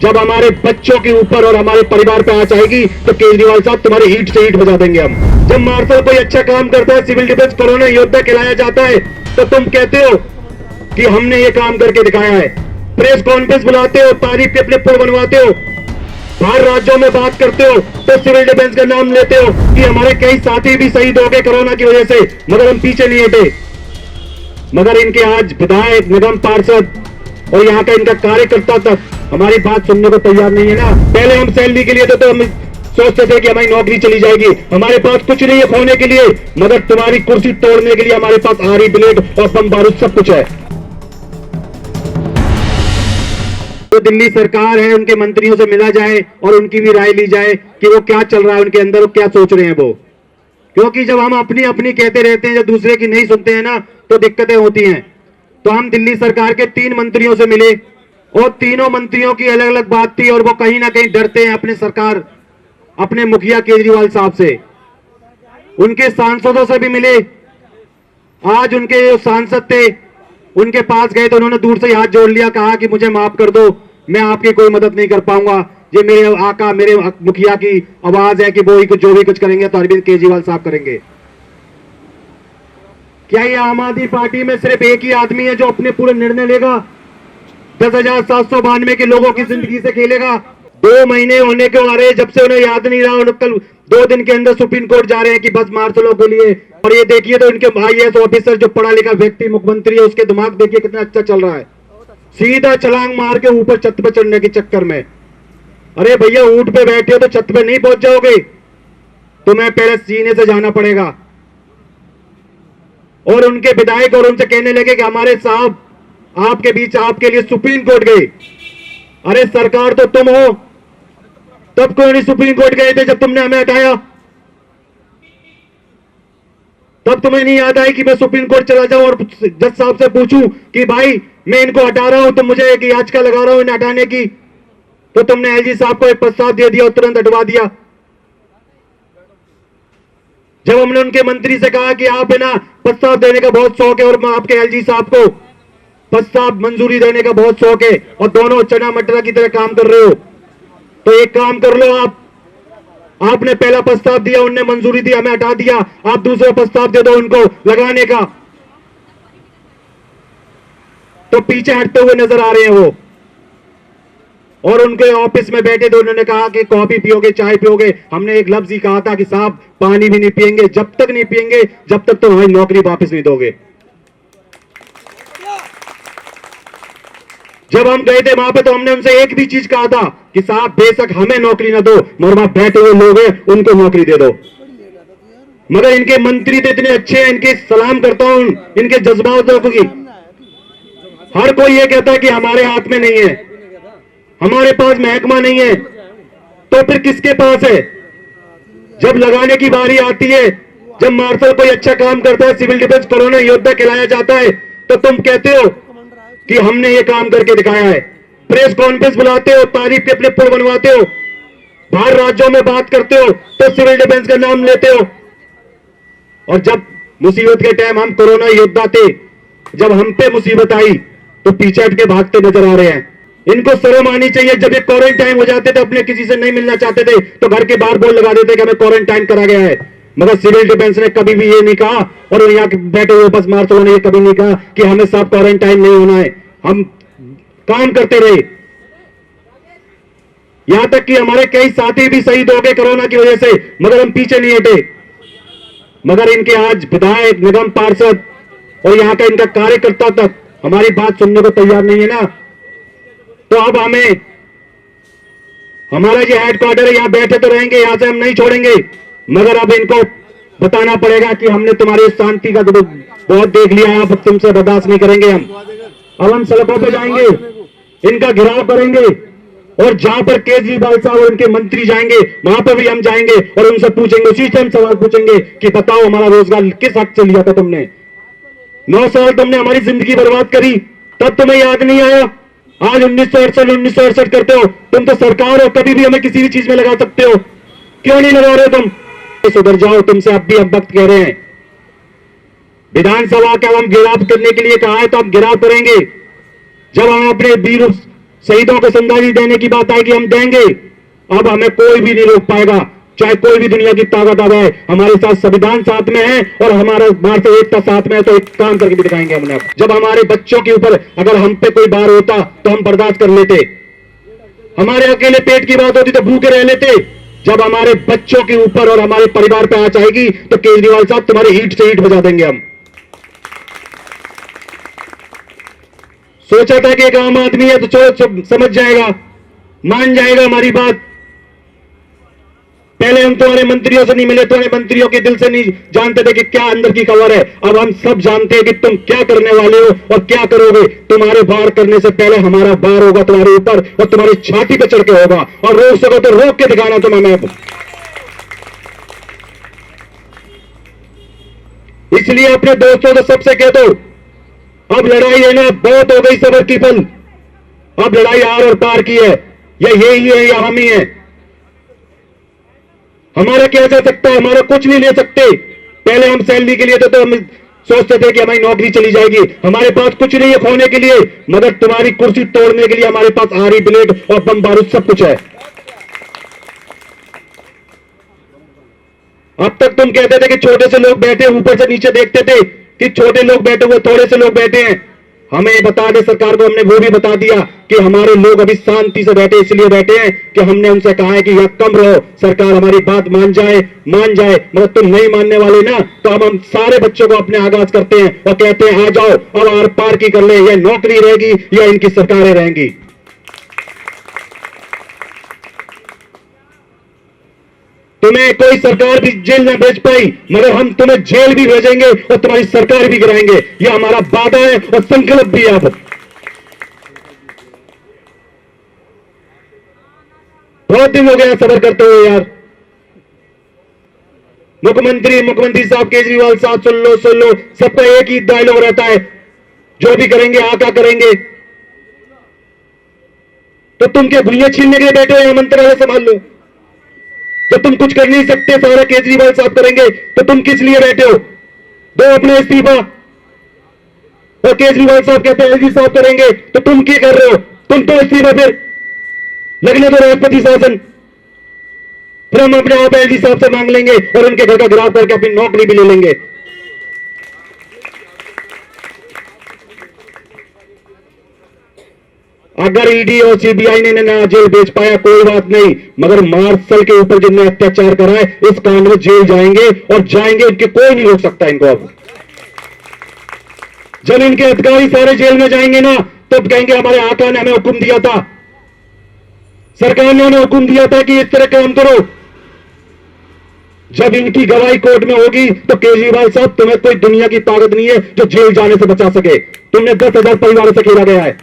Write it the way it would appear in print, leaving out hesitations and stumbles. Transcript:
जब हमारे बच्चों के ऊपर और हमारे परिवार पे आंच आएगी तो केजरीवाल साहब तुम्हारे हीट से हीट बजा देंगे हम। जब मार्शल कोई अच्छा काम करता है, सिविल डिफेंस कोरोना योद्धा खिलाया जाता है, तो तुम कहते हो कि हमने ये काम करके दिखाया है। प्रेस कॉन्फ्रेंस बुलाते हो, तारीफ के अपने पुल बनवाते हो, बाहर राज्यों में बात करते हो तो सिविल डिफेंस का नाम लेते हो कि हमारे कई साथी भी शहीद हो गए कोरोना की वजह से, मगर हम पीछे नहीं हटे। मगर इनके आज विधायक, निगम पार्षद और यहाँ का इनका कार्यकर्ता तक हमारी बात सुनने को तैयार नहीं है ना। पहले हम सैलरी के लिए थे तो हम सोचते थे कि हमारी नौकरी चली जाएगी, हमारे पास कुछ नहीं है खोने के लिए, मगर तुम्हारी कुर्सी तोड़ने के लिए हमारे पास आरी ब्लेड और बम बारूद सब कुछ है। तो दिल्ली सरकार है, उनके मंत्रियों से मिला जाए और उनकी भी राय ली जाए कि वो क्या चल रहा है उनके अंदर, वो क्या सोच रहे हैं वो। क्योंकि जब हम अपनी अपनी कहते रहते हैं, जब दूसरे की नहीं सुनते हैं ना, तो दिक्कतें होती हैं। तो हम दिल्ली सरकार के 3 मंत्रियों से मिले और तीनों मंत्रियों की अलग अलग बात थी और वो कहीं ना कहीं डरते हैं अपने सरकार, अपने मुखिया केजरीवाल साहब से। उनके सांसदों से भी मिले। आज उनके जो सांसद थे उनके पास गए तो उन्होंने दूर से ही हाथ जोड़ लिया, कहा कि मुझे माफ कर दो, मैं आपकी कोई मदद नहीं कर पाऊंगा, ये मेरे आका, मेरे मुखिया की आवाज है कि वो ही कुछ जो भी कुछ करेंगे तो अरविंद केजरीवाल साहब करेंगे। क्या ये आम आदमी पार्टी में सिर्फ एक ही आदमी है जो अपने पूरे निर्णय लेगा? 10,792 के लोगों की जिंदगी से खेलेगा? 2 महीने होने को आ रहे, जब से उन्हें याद नहीं रहा, उन्हें कल 2 दिन के अंदर सुप्रीम कोर्ट जा रहे हैं कि बस मार्शलों के लिए। और ये देखिए तो इनके IAS ऑफिसर जो पढ़ा लिखा व्यक्ति मुख्यमंत्री है, उसके दिमाग देखिए कितना अच्छा चल रहा है। सीधा छलांग मार के ऊपर छत पे चढ़ने के चक्कर में। अरे भैया, ऊंट पे बैठे हो तो छत पे नहीं पहुंच जाओगे, तुम्हें पहले सीने से जाना पड़ेगा। और उनके विधायक और उनसे कहने लगे कि हमारे साहब आपके बीच आपके लिए सुप्रीम कोर्ट गए। अरे सरकार तो तुम हो, तब क्यों नहीं सुप्रीम कोर्ट गए थे जब तुमने हमें हटाया? तब तुम्हें नहीं याद आई कि मैं सुप्रीम कोर्ट चला जाऊं और जज साहब से पूछूं कि भाई मैं इनको हटा रहा हूं, तो मुझे एक याचिका लगा रहा हूं इन्हें हटाने की, तो तुमने LG साहब को एक प्रस्ताव दे दिया और तुरंत हटवा दिया। जब हमने उनके मंत्री से कहा कि आप है ना प्रस्ताव देने का बहुत शौक है और आपके LG साहब को प्रस्ताव मंजूरी देने का बहुत शौक है और दोनों चना मटर की तरह काम कर रहे हो, तो एक काम कर लो, आपने पहला प्रस्ताव दिया, उनने मंजूरी दी, हमें हटा दिया, आप दूसरा प्रस्ताव दे दो उनको लगाने का। तो पीछे हटते हुए नजर आ रहे हैं वो। और उनके ऑफिस में बैठे थे, उन्होंने कहा कि कॉफी पियोगे, चाय पियोगे? हमने एक लफ्ज ही कहा था कि साहब पानी भी नहीं पिएंगे, जब तक नहीं पिएंगे जब तक तो हमारी नौकरी वापस नहीं दोगे। जब हम गए थे वहां पे तो हमने उनसे एक भी चीज कहा था कि साहब बेशक हमें नौकरी ना दो, मगर वहां बैठे हुए लोग हैं उनको नौकरी दे दो। मगर इनके मंत्री तो इतने अच्छे हैं, इनके सलाम करता हूं इनके जज्बातों की। हर कोई ये कहता है कि हमारे हाथ में नहीं है, हमारे पास महकमा नहीं है, तो फिर किसके पास है? जब लगाने की बारी आती है, जब मार्शल कोई अच्छा काम करता है, सिविल डिफेंस कोरोना योद्धा खिलाया जाता है, तो तुम कहते हो कि हमने ये काम करके दिखाया है। प्रेस कॉन्फ्रेंस बुलाते हो, तारीफ के अपने पुल बनवाते हो, बाहर राज्यों में बात करते हो तो सिविल डिफेंस का नाम लेते हो। और जब मुसीबत के टाइम हम कोरोना योद्धा थे, जब हम पे मुसीबत आई तो पीछे हट के भागते नजर आ रहे हैं। इनको शर्म आनी चाहिए। जब ये क्वारंटाइन हो जाते थे, अपने किसी से नहीं मिलना चाहते थे, तो घर के बाहर बोर्ड लगा देते कि हमें क्वारंटाइन करा गया है। मगर सिविल डिफेंस ने कभी भी ये नहीं कहा और यहाँ बैठे हुए बस मार्शलों ने ये कभी नहीं कहा कि हमें सब क्वारंटाइन नहीं होना है। हम काम करते रहे, यहां तक कि हमारे कई साथी भी शहीद हो गए कोरोना की वजह से, मगर हम पीछे नहीं हटे। मगर इनके आज विधायक, निगम पार्षद और यहाँ का इनका कार्यकर्ता तक हमारी बात सुनने को तैयार नहीं है ना। तो अब हमें, हमारा जो हेडक्वार्टर है यहाँ बैठे तो रहेंगे, यहां से हम नहीं छोड़ेंगे, मगर अब इनको बताना पड़ेगा कि हमने तुम्हारी शांति का बहुत देख लिया है, अब तुमसे बर्दाश्त नहीं करेंगे हम। अब हम सड़कों पे जाएंगे, इनका घेराव करेंगे और जहां पर केजरीवाल साहब और इनके मंत्री जाएंगे वहां पर भी हम जाएंगे और उनसे पूछेंगे, उसी से हम सवाल पूछेंगे कि बताओ हमारा रोजगार किस हक से लिया था तुमने? 9 साल तुमने हमारी जिंदगी बर्बाद करी, तब तुम्हें याद नहीं आया? आज 1968 करते हो, तुम तो सरकार हो, कभी भी हमें किसी भी चीज में लगा सकते हो, क्यों नहीं लगा रहे हो तुम? तो सुधर जाओ, तुमसे अब भी हम वक्त कह रहे हैं। विधानसभा का हम घेराव करने के लिए कहा है तो हम घेराव करेंगे। जब हम अपने वीर शहीदों को श्रद्धांजलि देने की बात आएगी, हम देंगे। अब हमें कोई भी नहीं रोक पाएगा, चाहे कोई भी दुनिया की ताकत आ जाए। हमारे साथ संविधान साथ में है और हमारे बाहर से एकता साथ में है, तो एक काम करके भी दिखाएंगे हमने। जब हमारे बच्चों के ऊपर अगर हम पे कोई बार होता तो हम बर्दाश्त कर लेते, हमारे अकेले पेट की बात होती तो भूखे रह लेते। जब हमारे बच्चों के ऊपर और हमारे परिवार पे आंच आएगी तो केजरीवाल साहब तुम्हारी ईंट से ईंट बजा देंगे हम। सोचा था कि एक आम आदमी है तो समझ जाएगा, मान जाएगा हमारी बात। पहले हम तुम्हारे मंत्रियों से नहीं मिले, तुम्हारे मंत्रियों के दिल से नहीं जानते थे कि क्या अंदर की खबर है। अब हम सब जानते हैं कि तुम क्या करने वाले हो और क्या करोगे। तुम्हारे वार करने से पहले हमारा वार होगा तुम्हारे ऊपर और तुम्हारी छाती पे चढ़ के होगा, और रोक सको तो रोक के दिखाना तुम्हें मैं। इसलिए अपने दोस्तों को सबसे कह दो, अब लड़ाई है ना, बहुत हो गई सबर की पल। अब लड़ाई आर और पार की है, या यही है या हम ही है। हमारा क्या जा सकता है, हमारा कुछ नहीं ले सकते। पहले हम सैलरी के लिए तो हम सोचते थे कि हमारी नौकरी चली जाएगी। हमारे पास कुछ नहीं है खोने के लिए, मगर तुम्हारी कुर्सी तोड़ने के लिए हमारे पास आरी ब्लेड और बम बारूद सब कुछ है। अब तक तुम कहते थे कि छोटे से लोग बैठे, ऊपर से नीचे देखते थे कि छोटे लोग बैठे हुए, थोड़े से लोग बैठे हैं। हमें बता दे सरकार को, हमने वो भी बता दिया कि हमारे लोग अभी शांति से बैठे, इसलिए बैठे हैं कि हमने उनसे कहा है कि यहां कम रहो, सरकार हमारी बात मान जाए। मगर तुम नहीं मानने वाले ना, तो हम सारे बच्चों को अपने आगाज करते हैं और कहते हैं आ जाओ अब आर पार की कर ले, या नौकरी रहेगी या इनकी सरकारें रहेंगी। तुम्हें कोई सरकार भी जेल में भेज पाई, मगर हम तुम्हें जेल भी भेजेंगे और तुम्हारी सरकार भी गिराएंगे। यह हमारा वादा है और संकल्प भी है। अब बहुत दिन हो गया सबर करते हुए यार। मुख्यमंत्री साहब केजरीवाल साहब, सुन लो, सबका एक ही डायलॉग रहता है, जो भी करेंगे आका करेंगे। तो तुम क्या भुइयां छीनने के लिए बैठे हो या मंत्रालय संभाल लो? जब तुम कुछ कर नहीं सकते, सारा केजरीवाल साहब करेंगे, तो तुम किस लिए बैठे हो? दो अपना इस्तीफा। और केजरीवाल साहब कहते हैं एलजी साहब करेंगे, तो तुम क्या कर रहे हो? तुम तो इस्तीफा, फिर लगने दो राष्ट्रपति शासन, फिर हम अपने आप एलजी साहब से मांग लेंगे और उनके घर का गिराव करके अपनी नौकरी भी ले लेंगे। अगर ईडी और सीबीआई ने ना जेल भेज पाया कोई बात नहीं, मगर मार्शल के ऊपर जिनने अत्याचार करा है, इस कांड में जेल जाएंगे और जाएंगे, इनके कोई नहीं रोक सकता इनको। अब जब इनके अधिकारी सारे जेल में जाएंगे ना, तब कहेंगे हमारे आका ने हमें हुक्म दिया था, सरकार ने हमें हुक्म दिया था कि इस तरह काम करो। जब इनकी गवाही कोर्ट में होगी तो केजरीवाल साहब, तुम्हें कोई दुनिया की ताकत नहीं है जो जेल जाने से बचा सके। तुमने 10,000 परिवारों से खेला गया है।